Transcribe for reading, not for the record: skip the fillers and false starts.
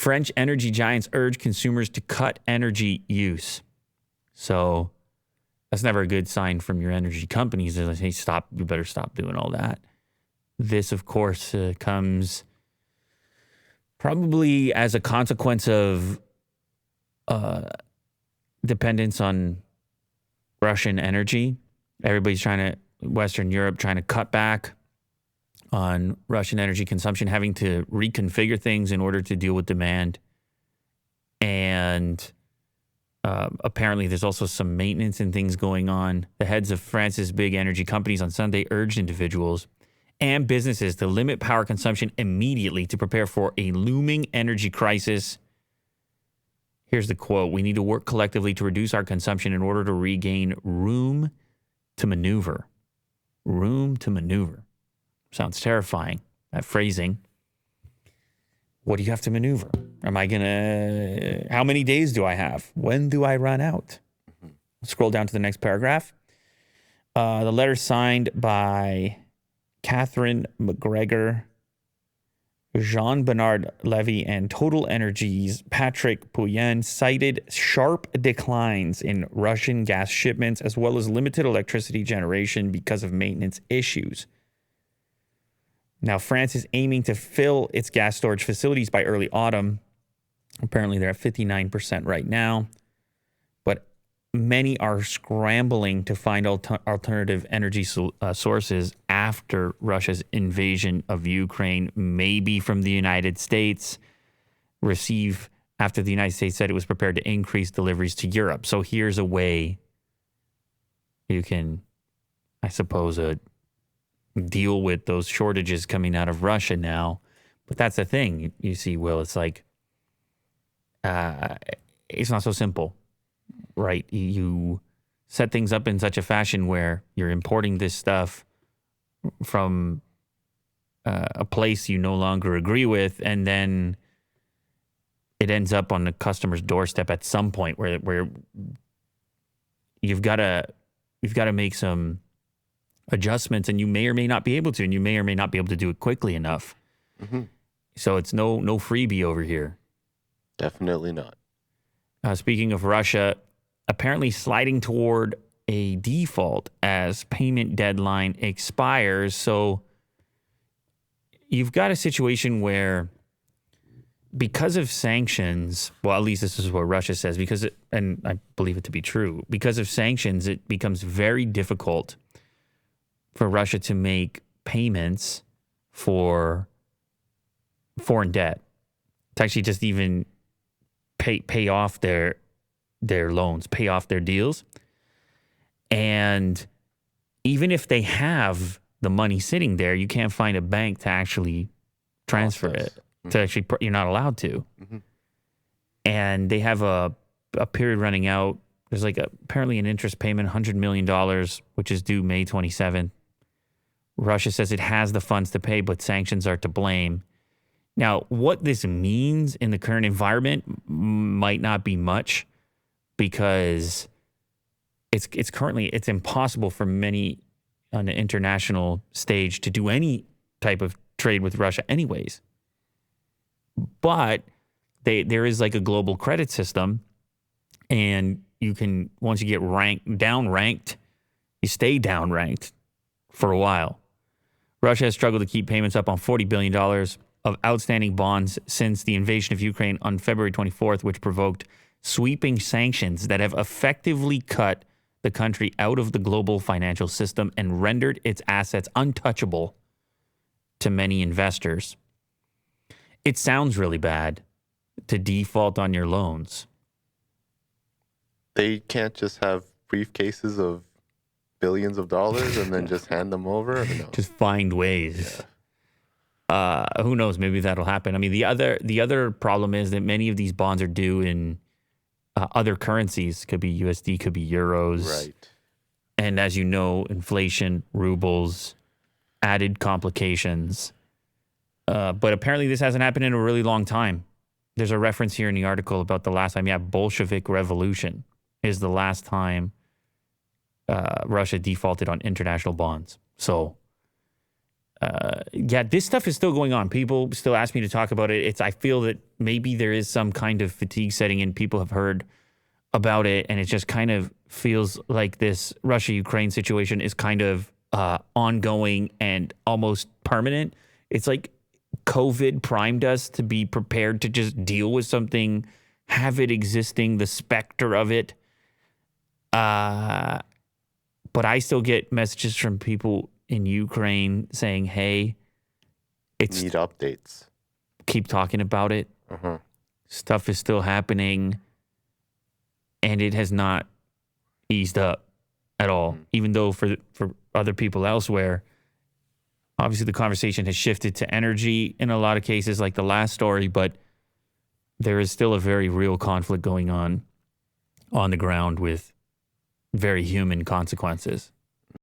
French energy giants urge consumers to cut energy use. So that's never a good sign from your energy companies. They're like, hey, stop, you better stop doing all that. This, of course, comes probably as a consequence of dependence on Russian energy. Everybody's Western Europe trying to cut back on Russian energy consumption, having to reconfigure things in order to deal with demand. And apparently there's also some maintenance and things going on. The heads of France's big energy companies on Sunday urged individuals and businesses to limit power consumption immediately to prepare for a looming energy crisis. Here's the quote: "We need to work collectively to reduce our consumption in order to regain room to maneuver." Room to maneuver. Sounds terrifying, that phrasing. What do you have to maneuver? How many days do I have? When do I run out? Scroll down to the next paragraph. The letter signed by Catherine McGregor, Jean-Bernard Levy, and Total Energy's Patrick Pouyan cited sharp declines in Russian gas shipments as well as limited electricity generation because of maintenance issues. Now, France is aiming to fill its gas storage facilities by early autumn. Apparently, they're at 59% right now. But many are scrambling to find alternative energy sources after Russia's invasion of Ukraine, maybe from the United States, after the United States said it was prepared to increase deliveries to Europe. So here's a way you can, I suppose, deal with those shortages coming out of Russia now. But that's the thing. You see, Will, it's like, it's not so simple, right? You set things up in such a fashion where you're importing this stuff from a place you no longer agree with, and then it ends up on the customer's doorstep at some point where you've got to make some adjustments, and you may or may not be able to, and you may or may not be able to do it quickly enough. Mm-hmm. So it's no freebie over here. Definitely not. Speaking of Russia, apparently sliding toward a default as payment deadline expires. So you've got a situation where, because of sanctions, well, at least this is what Russia says, and I believe it to be true, because of sanctions, it becomes very difficult for Russia to make payments for foreign debt, to actually just even pay off their loans, pay off their deals. And even if they have the money sitting there, you can't find a bank to actually transfer it. Mm-hmm. To actually, you're not allowed to. Mm-hmm. And they have a period running out. There's apparently an interest payment, $100 million, which is due May 27th. Russia says it has the funds to pay, but sanctions are to blame. Now, what this means in the current environment might not be much, because it's impossible for many on the international stage to do any type of trade with Russia anyways. But there is a global credit system, and you can, once you get downranked, you stay downranked for a while. Russia has struggled to keep payments up on $40 billion of outstanding bonds since the invasion of Ukraine on February 24th, which provoked sweeping sanctions that have effectively cut the country out of the global financial system and rendered its assets untouchable to many investors. It sounds really bad to default on your loans. They can't just have briefcases of billions of dollars and then just hand them over? No. Just find ways. Yeah. Who knows? Maybe that'll happen. I mean, the other problem is that many of these bonds are due in other currencies. Could be USD, could be euros. Right. And as you know, inflation, rubles, added complications. But apparently this hasn't happened in a really long time. There's a reference here in the article about the last time. Yeah, Bolshevik Revolution is the last time Russia defaulted on international bonds. So yeah, this stuff is still going on. People still ask me to talk about it. I feel that maybe there is some kind of fatigue setting in. People have heard about it, and it just kind of feels like this Russia-Ukraine situation is kind of ongoing and almost permanent. It's like COVID primed us to be prepared to just deal with something, have it existing, the specter of it. But I still get messages from people in Ukraine saying, hey, it's Need updates. keep talking about it. Uh-huh. Stuff is still happening, and it has not eased up at all. Even though for other people elsewhere, obviously the conversation has shifted to energy in a lot of cases, like the last story, but there is still a very real conflict going on the ground with very human consequences.